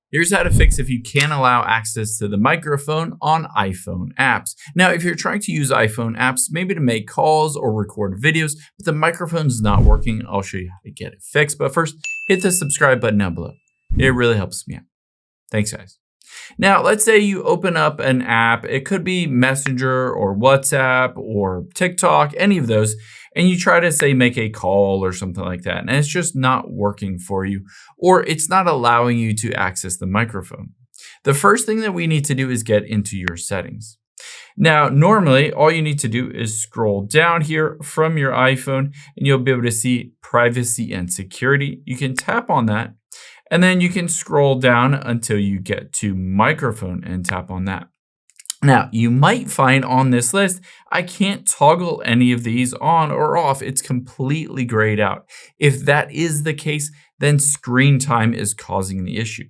Here's how to fix if you can't allow access to the microphone on iPhone apps. Now, if you're trying to use iPhone apps, maybe to make calls or record videos, but the microphone's not working, I'll show you how to get it fixed. But first, hit the subscribe button down below. It really helps me out. Thanks, guys. Now, let's say you open up an app. It could be Messenger or WhatsApp or TikTok, any of those, and you try to say make a call or something like that, and it's just not working for you, or it's not allowing you to access the microphone. The first thing that we need to do is get into your settings. Now, normally, all you need to do is scroll down here from your iPhone, and you'll be able to see privacy and security. You can tap on that, and then you can scroll down until you get to microphone and tap on that. Now, you might find on this list, I can't toggle any of these on or off. It's completely grayed out. If that is the case, then screen time is causing the issue.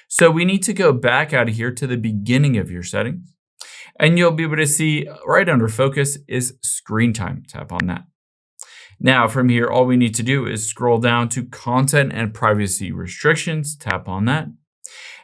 So we need to go back out of here to the beginning of your settings, and you'll be able to see right under focus is screen time. Tap on that. Now from here, all we need to do is scroll down to content and privacy restrictions, tap on that.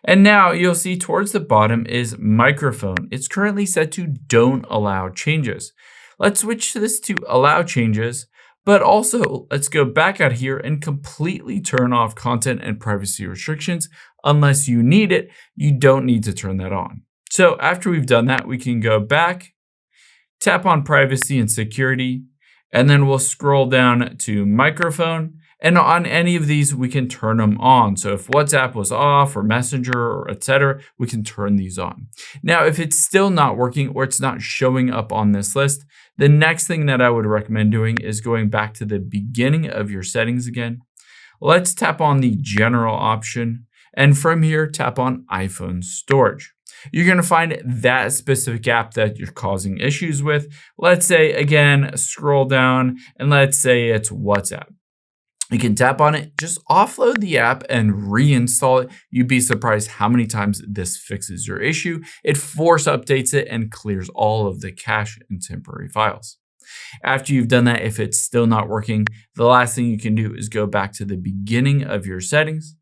And now you'll see towards the bottom is microphone. It's currently set to don't allow changes. Let's switch this to allow changes, but also let's go back out here and completely turn off content and privacy restrictions. Unless you need it, you don't need to turn that on. So after we've done that, we can go back, tap on privacy and security, and then we'll scroll down to microphone. And on any of these, we can turn them on. So if WhatsApp was off or Messenger or etc., we can turn these on. Now, if it's still not working or it's not showing up on this list, the next thing that I would recommend doing is going back to the beginning of your settings again. Let's tap on the general option. And from here, tap on iPhone storage. You're going to find that specific app that you're causing issues with. Let's say, again, scroll down and let's say it's WhatsApp. You can tap on it, just offload the app and reinstall it. You'd be surprised how many times this fixes your issue. It force updates it and clears all of the cache and temporary files. After you've done that, if it's still not working, the last thing you can do is go back to the beginning of your settings.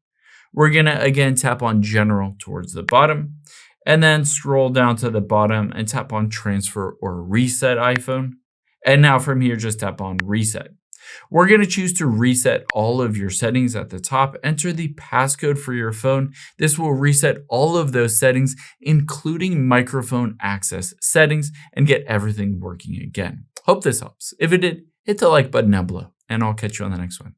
We're going to again tap on general towards the bottom and then scroll down to the bottom and tap on transfer or reset iPhone. And now from here, just tap on reset. We're going to choose to reset all of your settings at the top. Enter the passcode for your phone. This will reset all of those settings, including microphone access settings, and get everything working again. Hope this helps. If it did, hit the like button down below, and I'll catch you on the next one.